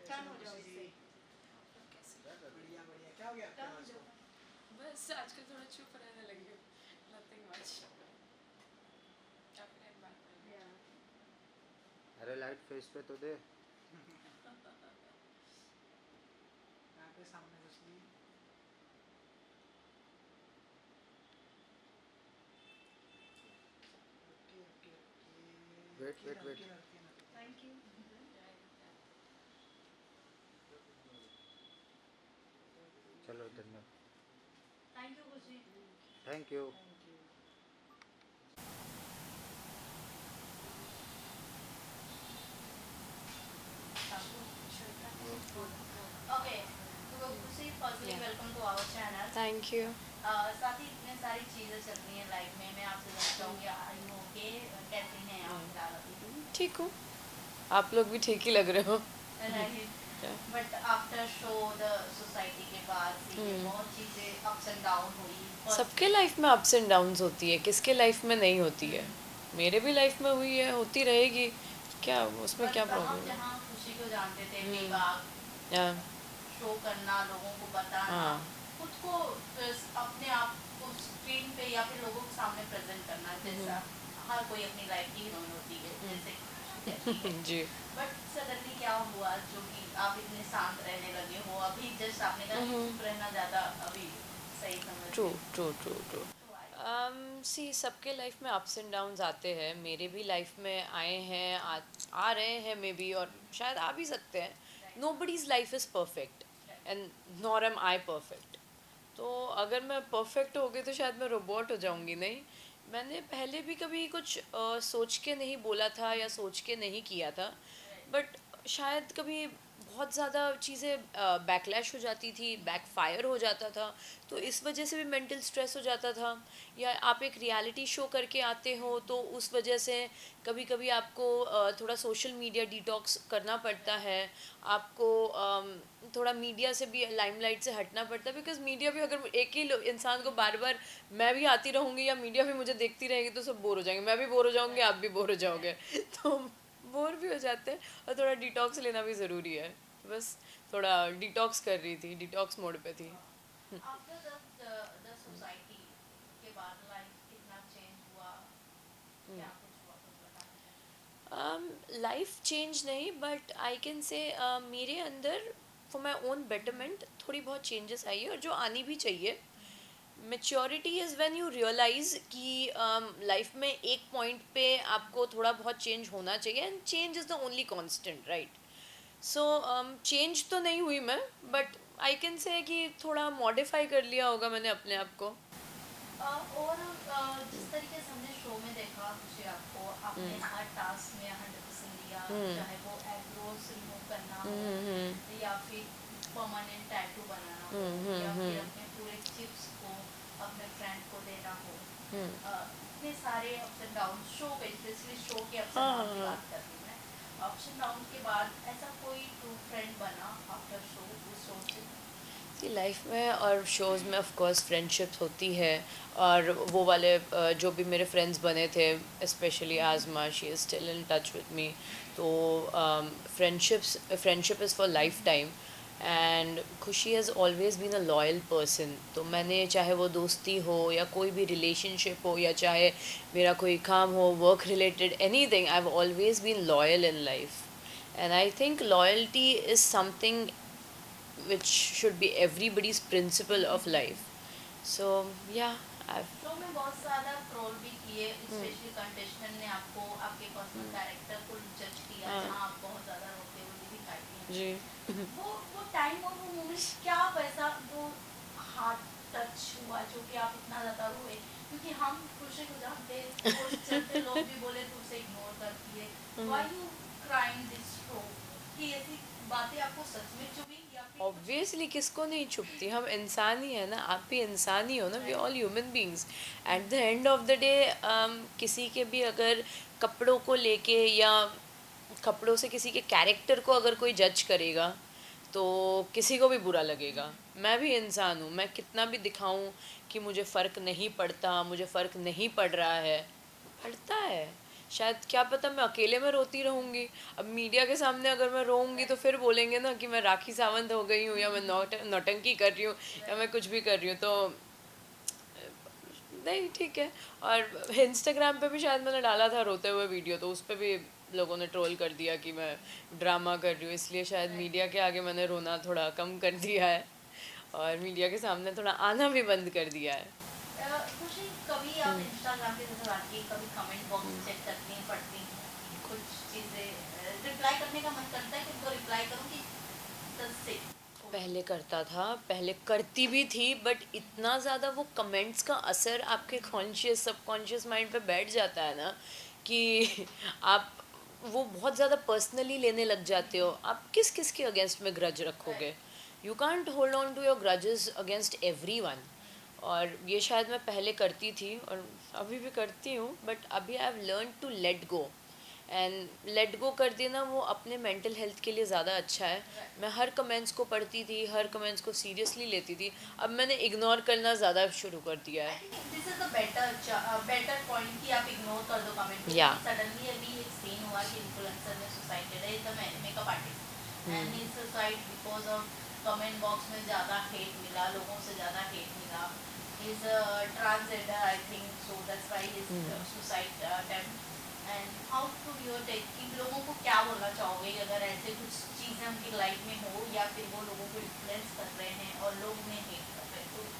Turn हो जाओ खुशी इससे। जी? कैसे? बढ़िया बढ़िया, क्या हो गया आपके टर्न हो आवाज़ को? जाओ। बस आजकल थोड़ा चुप रहने लगी हूँ। Nothing much. काफी टाइम बात कर लिया। अरे लाइट फेस पे तो दे। यहाँ पे सामने Khushi ji. Okay okay okay. Wait wait wait. Thank you. चलो धन्यवाद। Thank you Khushi. Thank you. Thank you. Okay, तो Khushi firstly Yeah. welcome to our channel. Thank you. साथ ही इतनी सारी चीज़ें चल रही हैं लाइफ में, मैं आपसे जानना चाहूँगी आर यू ओके, कैसी हैं आप फिलहाल अभी? ठीक हूँ। आप लोग भी ठीक ही लग रहे हो। But after show the society के बाद से ये बहुत चीज़ें अप्स एंड डाउन हुई। सबके लाइफ में अप्स एंड डाउन्स होती है, किसके लाइफ में नहीं होती है। मेरे भी लाइफ में हुई है, होती रहेगी। क्या उसमें क्या हम प्रॉब्लम है? जहाँ खुशी को जानते थे बेबाक या शो करना, लोगों को बताना, हाँ। खुद को अपने आप को स्क्रीन पे या फिर लोगों के सामने प्रेजेंट करना, जैसा हर कोई अपनी लाइफ की हीरोइन होती है जैसे जी। बट सडनली क्या हुआ जो कि आप इतने शांत रहने लगे हो? अभी जस्ट आपने कहा कि चुप रहना ज़्यादा अभी सही समझ ट्रू ट्रू ट्रू ट्रू। सी सबके लाइफ में अप्स एंड डाउन्स आते हैं, मेरे भी लाइफ में आए हैं, आ रहे हैं मे बी, और शायद आ भी सकते हैं। Nobody's life is perfect and nor am I perfect. तो अगर मैं परफेक्ट हो गई तो शायद मैं रोबोट हो जाऊंगी। नहीं, मैंने पहले भी कभी कुछ सोच के नहीं बोला था या सोच के नहीं किया था, बट शायद कभी बहुत ज़्यादा चीज़ें बैकलैश हो जाती थी, बैकफायर हो जाता था, तो इस वजह से भी मेंटल स्ट्रेस हो जाता था। या आप एक रियलिटी शो करके आते हो तो उस वजह से कभी कभी आपको थोड़ा सोशल मीडिया डिटॉक्स करना पड़ता है, आपको थोड़ा मीडिया से भी, लाइमलाइट से हटना पड़ता है, बिकॉज मीडिया भी अगर एक ही इंसान को बार बार, मैं भी आती रहूँगी या मीडिया भी मुझे देखती रहेगी तो सब बोर हो जाएंगे, मैं भी बोर हो जाऊँगी, आप भी बोर हो जाओगे। तो बोर भी हो जाते हैं, और थोड़ा डिटॉक्स लेना भी ज़रूरी है। बस थोड़ा डिटॉक्स कर रही थी, डिटॉक्स मोड पे थी। आफ्टर द सोसाइटी के बाद लाइफ कितना चेंज हुआ, क्या कुछ हुआ कुछ बताना चाहें? लाइफ चेंज नहीं, बट आई कैन से मेरे अंदर फॉर माई ओन बेटरमेंट थोड़ी बहुत चेंजेस आई है, और जो आनी भी चाहिए। Maturity is when you realize कि लाइफ में एक पॉइंट पे आपको थोड़ा बहुत चेंज होना चाहिए, and change is the only constant, right? So change तो नहीं हुई मैं, बट आई कैन से कि थोड़ा मॉडिफाई कर लिया होगा मैंने अपने आप को। और जिस तरीके से हमने शो में देखा खुशी आपको, आपने हर टास्क में 100% दिया, चाहे वो एब्रोज रिमूव करना हो या फिर परमानेंट टैटू बनाना हो या फिर अपने पूरे चिप्स को अपने फ्रेंड को देना हो। इतने सारे अप्स एंड डाउन शो पे, स्पेशली शो के अप्स एंड डाउन की बात कर रही हूँ मैं। अप्स एंड डाउन के बाद ऐसा कोई ट्रू फ्रेंड बना आफ्टर शो, उस शो से? लाइफ में और शोज़ में ऑफ कोर्स फ्रेंडशिप्स होती है, और वो वाले जो भी मेरे फ्रेंड्स बने थे, specially Azma, she is still in touch with me. तो friendship is for life time, and Khushi has always been a loyal person. तो मैंने, चाहे वो दोस्ती हो या कोई भी रिलेशनशिप हो, या चाहे मेरा कोई काम हो, work related, anything, I have always been loyal in life, and I think loyalty is something which should be everybody's principle of life. So yeah, I've show में बहुत ज़्यादा ट्रोल भी किए, स्पेशली कंटेस्टेंट ने आपको आपके पर्सनल कैरेक्टर को जज किया, जहाँ आप बहुत ज़्यादा रोते हुए भी दिखाई दिए। जी वो टाइम और वो मोमेंट, क्या वैसा वो हार्ट टच हुआ जो कि आप इतना ज़्यादा रोए? क्योंकि हम खुशी को जानते हैं, वो चलते लोग भी बोले तो उसे इग्नोर करती है। Why you crying this show? कि ऐसी बातें आपको सच में चुभी या फिर ऑब्वियसली किसको नहीं छुपती, हम इंसान ही है ना, आप भी इंसान ही हो ना, we all human beings. At the end of the day किसी के भी अगर कपड़ों को लेके या कपड़ों से किसी के कैरेक्टर को अगर कोई जज करेगा तो किसी को भी बुरा लगेगा। मैं भी इंसान हूँ, मैं कितना भी दिखाऊं कि मुझे फ़र्क नहीं पड़ता, मुझे फ़र्क नहीं पड़ रहा है, पड़ता है। शायद क्या पता मैं अकेले में रोती रहूँगी। अब मीडिया के सामने अगर मैं रोऊंगी तो फिर बोलेंगे ना कि मैं राखी सावंत हो गई हूँ, या मैं नौटंकी कर रही हूँ, या मैं कुछ भी कर रही हूँ। तो नहीं, ठीक है। और इंस्टाग्राम पे भी शायद मैंने डाला था रोते हुए वीडियो, तो उस पर भी लोगों ने ट्रोल कर दिया कि मैं ड्रामा कर रही हूँ, इसलिए शायद मीडिया के आगे मैंने रोना थोड़ा कम कर दिया है और मीडिया के सामने थोड़ा आना भी बंद कर दिया है। खुशी, कभी आप इंस्टाग्राम पे जैसे बात की, कभी कमेंट बॉक्स चेक करती हैं, पढ़ती हैं, कुछ चीज़ें रिप्लाई करने का मन करता है कि उनको रिप्लाई करूँ कि से पहले करता था, पहले करती भी थी, बट इतना ज़्यादा वो कमेंट्स का असर आपके कॉन्शियस सबकॉन्शियस माइंड पे बैठ जाता है ना कि आप वो बहुत ज़्यादा पर्सनली लेने लग जाते हो। आप किस किस के अगेंस्ट में ग्रज रखोगे? You can't hold on to your grudges against everyone. और ये शायद मैं पहले करती थी और अभी भी करती हूँ, बट अभी I have learn to let go. And let go कर देना वो अपने मेंटल हेल्थ के लिए ज़्यादा अच्छा है। मैं हर कमेंट्स को पढ़ती थी, हर कमेंट्स को सीरियसली लेती थी। अब मैंने इग्नोर करना ज़्यादा शुरू कर दिया है। This is the better point कि आप इग्नोर कर दो कमेंट को। या सडनली अभी एक सीन हुआ कि इन्फ्लुएंसर ने सुसाइड किया, is the makeup artist and he suicide because of comment box में ज़्यादा हेट मिला, लोगों से ज़्यादा हेट मिला। Is transgender I think, so that's why is suicide attempt. And how to your take, इन लोगों को क्या बोलना चाहोगे अगर ऐसे कुछ चीज़ें उनकी लाइफ में हो, या फिर वो लोगों को इन्फ्लुएंस कर रहे हैं और लोग उन्हें हेट कर रहे हैं?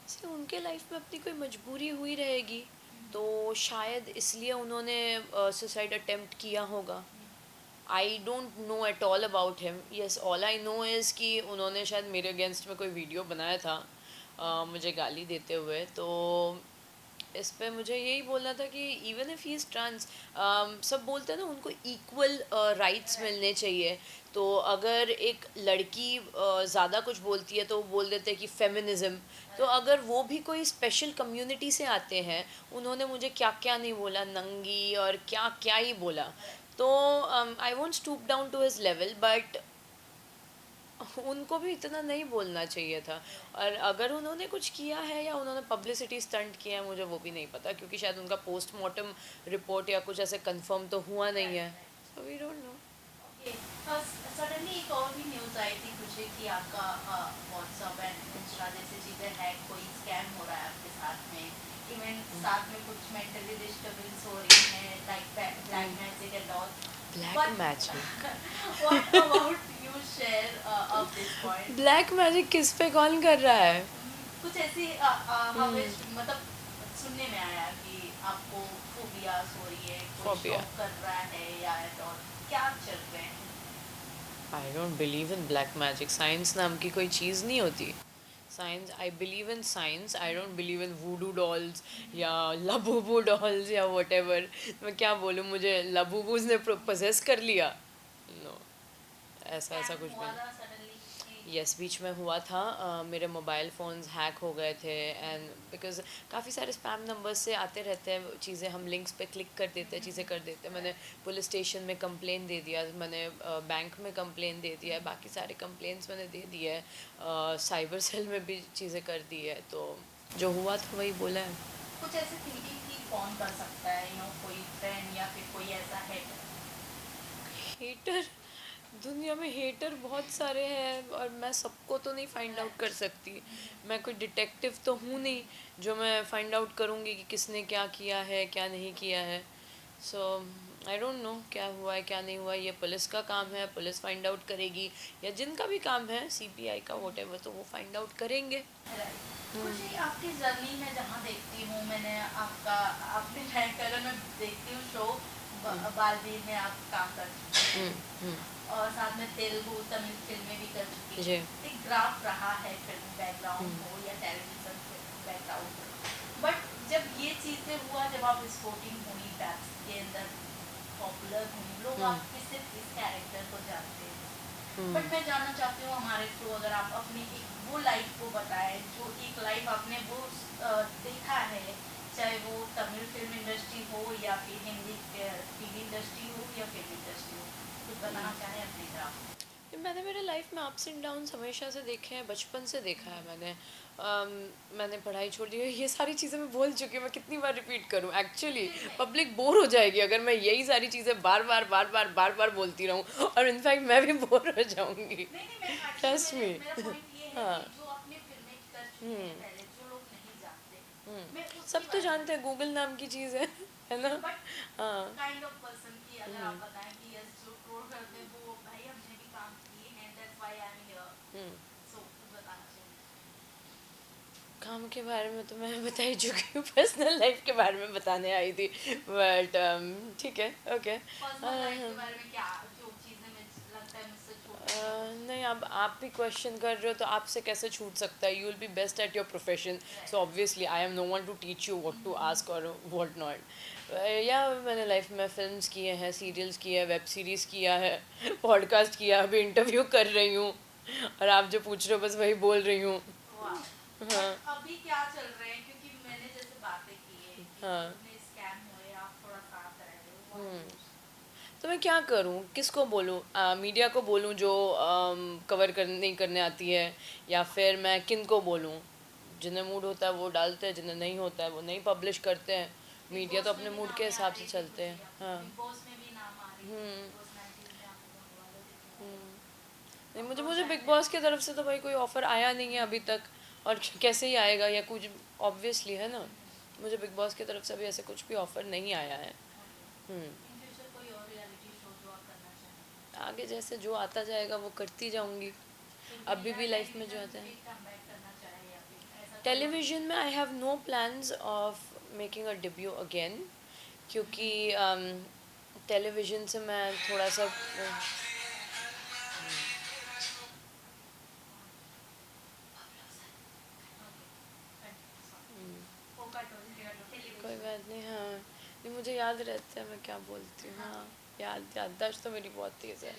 से उनके लाइफ में अपनी कोई मजबूरी हुई रहेगी, तो शायद इसलिए उन्होंने सुसाइड अटेम्प्ट किया होगा। I don't know at all about him. Yes, all I know is कि उन्होंने शायद मेरे अगेंस्ट में कोई वीडियो बनाया था मुझे गाली देते हुए। तो इस पे मुझे यही बोलना था कि even if he is trans, सब बोलते हैं ना उनको इक्वल राइट्स मिलने चाहिए। तो अगर एक लड़की ज़्यादा कुछ बोलती है तो वो बोल देते हैं कि फेमिनिज़म। तो अगर वो भी कोई स्पेशल कम्युनिटी से आते हैं, उन्होंने मुझे क्या क्या नहीं बोला, नंगी और क्या क्या ही बोला। तो I won't stoop down to his level, but उनको भी इतना नहीं बोलना चाहिए था। और अगर उन्होंने कुछ किया है या उन्होंने पब्लिसिटी स्टंट किया है, मुझे वो भी नहीं पता, क्योंकि शायद उनका पोस्टमार्टम रिपोर्ट या कुछ ऐसे कंफर्म तो हुआ नहीं है। So we don't know. Suddenly एक और भी न्यूज़ आई थी कुछ कि आपका व्हाट्सएप एंड इंस्टा जैसी चीज़ें हैक, कोई स्कैम हो रहा है आपके साथ में, इवन साथ में कुछ मेंटली डिस्टर्बेंस हो रही है like black magic and all. Black magic? What about you share of this point? Black magic किस पे कौन कर रहा है? कुछ ऐसी हमें मतलब सुनने में आया कि आपको फोबियास हो रही है, कोई Phobia. शॉक कर रहा है या एट ऑल, क्या चल रहे हैं? I don't believe in black magic. Science नाम की कोई चीज़ नहीं होती। Science, I believe in science, I don't believe in voodoo dolls या लबूबू डॉल्स या वटेवर। मैं क्या बोलूँ, मुझे लबूबूज ने पोजेस कर लिया? नो, ऐसा ऐसा कुछ भी नहीं। यस, बीच में हुआ था। मेरे मोबाइल फ़ोन्स हैक हो गए थे, एंड बिकॉज काफ़ी सारे स्पैम नंबर्स से आते रहते हैं चीज़ें, हम लिंक्स पे क्लिक कर देते हैं, चीज़ें कर देते हैं। मैंने पुलिस स्टेशन में कंप्लेन दे दिया, मैंने बैंक में कंप्लेन दे दिया है, बाकी सारे कंप्लेंट्स मैंने दे दिए हैं, साइबर सेल में भी चीज़ें कर दी है। तो जो हुआ था वही बोला है। कुछ ऐसे थिंकिंग कि कौन कर सकता है, कोई फ्रेंड या फिर कोई ऐसा है? हेटर, दुनिया में हेटर बहुत सारे हैं और मैं सबको तो नहीं फाइंड आउट कर सकती। मैं कोई डिटेक्टिव तो हूँ नहीं जो मैं फाइंड आउट करूँगी कि किसने क्या किया है क्या नहीं किया है। सो आई डोंट नो क्या हुआ है क्या नहीं हुआ, ये पुलिस का काम है, पुलिस फाइंड आउट करेगी, या जिनका भी काम है सीबीआई का व्हाटएवर, तो वो फाइंड आउट करेंगे। कुछ ही आपकी जर्नी में जहाँ देखती हूँ मैंने आपका, आपने अगर मैं देखती हूँ शो बालवीर में आप काम कर चुके हैं और साथ में तेलुगु तमिल फिल्में भी कर चुकी हैं। एक ग्राफ रहा है फिल्म बैकग्राउंड हो या टेलीविजन बैकग्राउंड हो, बट जब ये चीज़ें हुआ, जब आप स्पोर्टिंग हुई, बैक्स के अंदर पॉपुलर हुई, लोग आपके सिर्फ इस कैरेक्टर को जानते हैं। बट मैं जानना चाहती हूँ हमारे थ्रू अगर आप अपनी एक वो लाइफ को बताएं, जो एक लाइफ आपने वो देखा है, चाहे वो तमिल फिल्म इंडस्ट्री हो या फिर हिंदी टीवी इंडस्ट्री हो या फिल्म इंडस्ट्री हो, कुछ बताना चाहें अपने ग्राफ? मैंने मेरे लाइफ में अप्स एंड डाउन्स हमेशा से देखे हैं, बचपन से देखा है मैंने। मैंने पढ़ाई छोड़ दी है, ये सारी चीज़ें मैं बोल चुकी हूँ, मैं कितनी बार रिपीट करूँ एक्चुअली। पब्लिक बोर हो जाएगी अगर मैं यही सारी चीज़ें बार बार बोलती रहूँ, और इनफैक्ट मैं भी बोर हो जाऊँगी। नहीं नहीं, मैं actually ट्रस्ट मी। मेरा पॉइंट ये है हाँ। कि जो आपने फिल्में कर चुके हैं पहले, जो लोग नहीं जानते, मैं उसकी सब तो बात जानते हैं गूगल नाम की चीज़ है ना। बट हाँ। काइंड ऑफ पर्सन की अगर आप बताएं कि यस जो ट्रोल करते हैं वो भाई हमने भी काम किए हैं, that's why I am here, so कुछ बताना चाहिए। काम के बारे में तो मैं बता ही चुकी हूँ, पर्सनल लाइफ के बारे में बताने आई थी, बट ठीक है, ओके। पर्सनल लाइफ के बारे में क्या जो चीजें मुझे लगता है मुझसे छूट गई हो। नहीं, अब आप भी क्वेश्चन कर रहे हो तो आपसे कैसे छूट सकता है? You will be best at your profession, so obviously I am no one to teach you what to ask और व्हाट नॉट। या मैंने लाइफ में फिल्म्स किए हैं, सीरियल्स किए हैं, वेब सीरीज़ किया है, पॉडकास्ट किया, अभी इंटरव्यू कर रही हूँ, और आप जो पूछ रहे हो बस वही बोल रही हूँ। वाह। हाँ। But अभी क्या चल रहे हैं, क्योंकि मैंने जैसे बातें की है कि हाँ। कितने स्कैम हुए, आप थोड़ा साथ रह रहे हो, तो मैं क्या करूं, किसको बोलूं? मीडिया को बोलूं जो कवर कर नहीं करने आती है, या फिर मैं किन को बोलूं? जिन्हें मूड होता है वो डालते हैं, जिन्हें नहीं होता है वो नहीं पब्लिश करते हैं। मीडिया तो अपने मूड के हिसाब से चलते हैं। हाँ। बिग बॉस में भी नाम आ रही है, हम्म। बिग बॉस 19 में आपको बनवा लो जितने नहीं, मुझे बिग बॉस की तरफ से तो भाई कोई ऑफ़र आया नहीं है अभी तक, और कैसे ही आएगा, या कुछ ऑब्वियसली है ना। मुझे बिग बॉस की तरफ से अभी ऐसे कुछ भी ऑफ़र नहीं आया है। इन फ्यूचर कोई और रियलिटी शो जो आप करना चाहें? आगे जैसे जो आता जाएगा वो करती जाऊंगी। अभी भी लाइफ में जो आता है कमबैक करना चाहे या फिर ऐसा कोई टेलीविज़न में, I have no plans of making a debut again, क्योंकि टेलीविज़न से मैं थोड़ा सा कोई बात नहीं। हाँ, नहीं मुझे याद रहता है मैं क्या बोलती हूँ। हाँ, याददाश्त तो मेरी बहुत तेज़ है।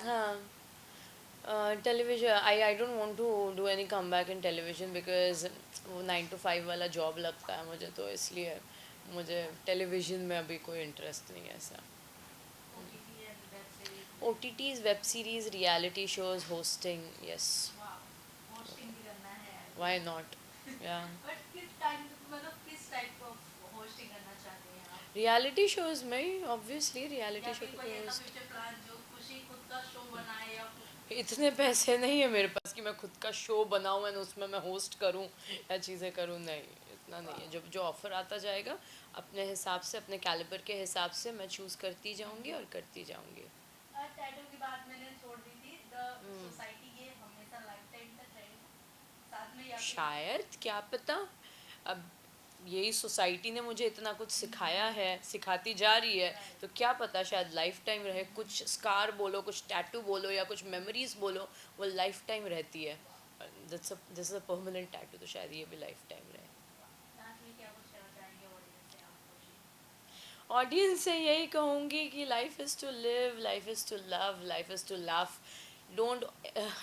हाँ, television, I don't want to do any come back in television, because वो 9 to 5 वाला जॉब लगता है मुझे, तो इसलिए मुझे टेलीविज़न में अभी कोई इंटरेस्ट नहीं है ऐसा। OTT and web series OTTs, web series, reality shows, hosting, yes, hosting भी करना है? Why not. या बट किस टाइम, मतलब किस टाइप ऑफ होस्टिंग करना चाहते हैं आप? रियलिटी शोज़ में ही, ऑब्वियसली या रियलिटी शो फिर को कोई ऐसा होस्ट। फ्यूचर प्लान जो खुशी खुद का शो बनाए या कुछ? इतने पैसे नहीं है मेरे पास कि मैं खुद का शो बनाऊँ एंड उसमें मैं होस्ट करूँ या चीज़ें करूँ, नहीं, इतना नहीं है। जब जो ऑफ़र आता जाएगा अपने हिसाब से, अपने कैलिबर के हिसाब से मैं चूज़ करती जाऊँगी और करती जाऊँगी। टैटू की बात मैंने छोड़ दी थी, द सोसाइटी ये हमेशा लाइफ टाइम तक रहेगा साथ में या फिर शायद, क्या पता। अब यही सोसाइटी ने मुझे इतना कुछ सिखाया है, सिखाती जा रही है, तो क्या पता शायद लाइफ टाइम रहे। कुछ स्कार बोलो, कुछ टैटू बोलो, या कुछ मेमोरीज बोलो, वो लाइफ टाइम रहती है। This is a permanent tattoo, तो शायद ये भी लाइफ टाइम रहे। लास्ट में क्या कुछ कहना चाहेंगे ऑडियंस से आप खुशी? ऑडियंस से यही कहूँगी कि life is to live, life is to love, life is to laugh. Don't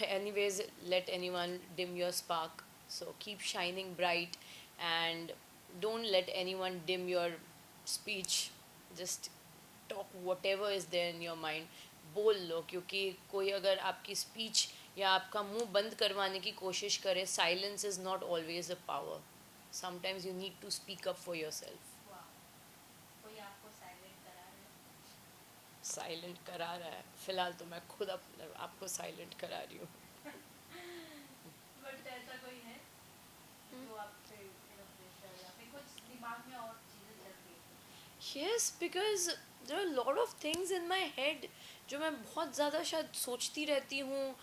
anyways let anyone dim your spark, so keep shining bright, and don't let anyone dim your speech. Just talk whatever is there in your mind. बोल लो, क्योंकि कोई अगर आपकी speech या आपका मुंह बंद करवाने की कोशिश करे, silence is not always a power. Sometimes you need to speak up for yourself. कोई आपको साइलेंट करा रहे हो? साइलेंट करा रहा है, फिलहाल तो मैं खुद आपको साइलेंट करा रही हूँ. बट ऐसा कोई है जो आप पे प्रेशर या फिर कुछ दिमाग में और चीजें चल रही है? Yes, because there are lot of things in my head जो मैं बहुत ज़्यादा शायद सोचती रहती हूँ.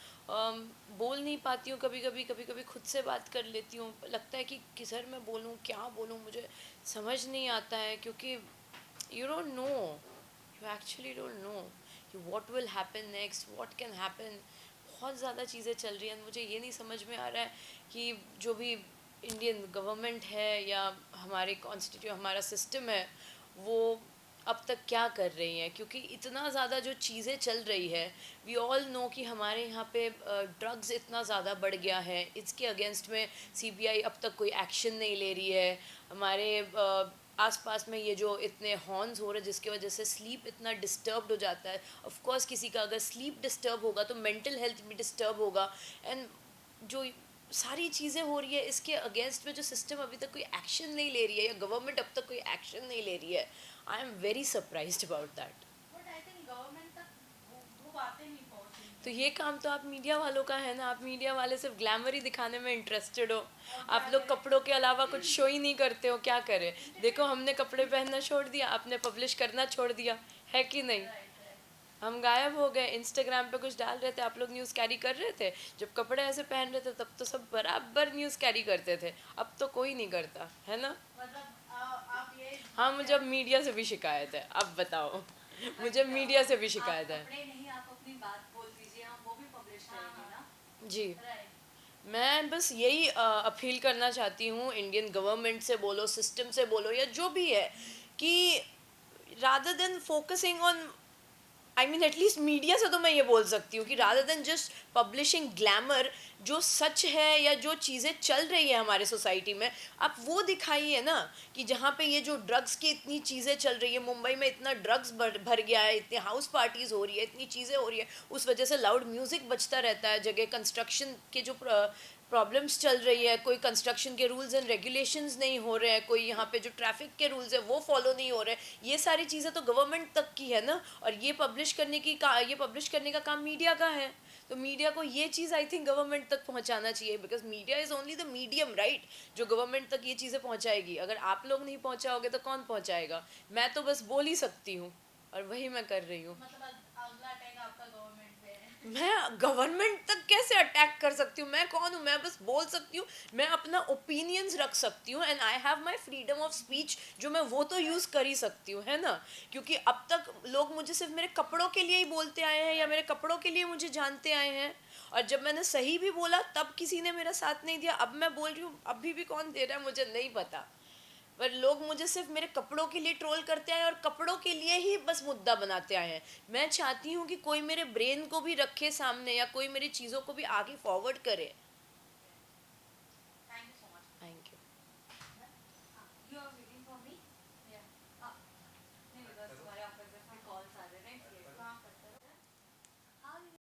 बोल नहीं पाती हूँ, कभी कभी खुद से बात कर लेती हूँ. लगता है कि किधर मैं बोलूँ, क्या बोलूँ, मुझे समझ नहीं आता है, क्योंकि you don't know, you actually don't know कि what will happen next, what can happen. बहुत ज़्यादा चीज़ें चल रही हैं, मुझे ये नहीं समझ में आ रहा है कि जो भी इंडियन गवर्नमेंट है या हमारे कॉन्स्टिट्यूट, हमारा सिस्टम है, वो अब तक क्या कर रही हैं. क्योंकि इतना ज़्यादा जो चीज़ें चल रही है, वी ऑल नो कि हमारे यहाँ पे ड्रग्स इतना ज़्यादा बढ़ गया है. इसके अगेंस्ट में सीबीआई अब तक कोई एक्शन नहीं ले रही है. हमारे आसपास में ये जो इतने हॉर्न्स हो रहे हैं जिसकी वजह से स्लीप इतना डिस्टर्ब्ड हो जाता है. ऑफ कोर्स किसी का अगर स्लीप डिस्टर्ब होगा तो मेंटल हेल्थ भी डिस्टर्ब होगा. एंड जो सारी चीज़ें हो रही है इसके अगेंस्ट में जो सिस्टम अभी तक कोई एक्शन नहीं ले रही है या गवर्नमेंट अब तक कोई एक्शन नहीं ले रही है. I am very surprised about that. But I think government तक वो बातें नहीं पहुंची. तो ये काम तो आप मीडिया वालों का है ना. आप मीडिया वाले सिर्फ ग्लैमर ही दिखाने में इंटरेस्टेड हो. आप लोग कपड़ों के अलावा कुछ शो ही नहीं करते हो. क्या करें. देखो हमने कपड़े पहनना छोड़ दिया, आपने पब्लिश करना छोड़ दिया, है कि नहीं. हम गायब हो गए. इंस्टाग्राम पे कुछ डाल रहे थे, आप लोग न्यूज़ कैरी कर रहे थे. जब कपड़े ऐसे पहन रहे थे तब तो सब बराबर न्यूज़ कैरी करते थे. अब तो कोई नहीं करता है ना. मतलब आप ये हाँ, मुझे अब मीडिया से भी शिकायत है. अब बताओ. मुझे मीडिया से भी शिकायत है. कपड़े नहीं, आप अपनी बात बोल दीजिए, हम वो भी पब्लिश करेंगे ना. जी. राइट. मैं बस यही अपील करना चाहती हूँ इंडियन गवर्नमेंट से बोलो, सिस्टम से बोलो या जो भी है, कि rather than focusing on, I mean at least media से तो मैं ये बोल सकती हूँ कि rather than just publishing glamour, जो सच है या जो चीज़ें चल रही है हमारे सोसाइटी में, आप वो दिखाइए ना. कि जहाँ पे ये जो ड्रग्स की इतनी चीज़ें चल रही है, मुंबई में इतना ड्रग्स भर गया है, इतनी हाउस पार्टीज़ हो रही है, इतनी चीज़ें हो रही है, उस वजह से लाउड म्यूज़िक बजता रहता है जगह. कंस्ट्रक्शन के जो प्रॉब्लम्स चल रही है, कोई कंस्ट्रक्शन के रूल्स एंड रेगुलेशंस नहीं हो रहे हैं, कोई यहाँ पे जो ट्रैफिक के रूल्स है वो फॉलो नहीं हो रहे. ये सारी चीज़ें तो गवर्नमेंट तक की है ना. और ये पब्लिश करने का काम मीडिया का है. तो मीडिया को ये चीज़ आई थिंक गवर्नमेंट तक पहुंचाना चाहिए. Because media is only the medium, right, जो गवर्नमेंट तक ये चीज़ें पहुंचाएगी. अगर आप लोग नहीं पहुंचाओगे तो कौन पहुंचाएगा. मैं तो बस बोल ही सकती हूँ और वही मैं कर रही हूँ. मतलब अगला अटैक आपका गवर्नमेंट पे है. मैं गवर्नमेंट तक कैसे अटैक कर सकती हूँ. मैं कौन हूँ. मैं बस बोल सकती हूँ. मैं अपना ओपिनियंस रख सकती हूँ and I have my freedom of speech, जो मैं वो तो यूज़ कर ही सकती हूँ, है ना. क्योंकि अब तक लोग मुझे सिर्फ मेरे कपड़ों के लिए ही बोलते आए हैं या मेरे कपड़ों के लिए मुझे जानते आए हैं. और जब मैंने सही भी बोला तब किसी ने मेरा साथ नहीं दिया. अब मैं बोल रही हूँ, अभी भी कौन दे रहा है मुझे नहीं पता. पर लोग मुझे सिर्फ मेरे कपड़ों के लिए ट्रोल करते आए और कपड़ों के लिए ही बस मुद्दा बनाते आए हैं. मैं चाहती हूँ कि कोई मेरे ब्रेन को भी रखे सामने या कोई मेरी चीज़ों को भी आगे फॉरवर्ड करे.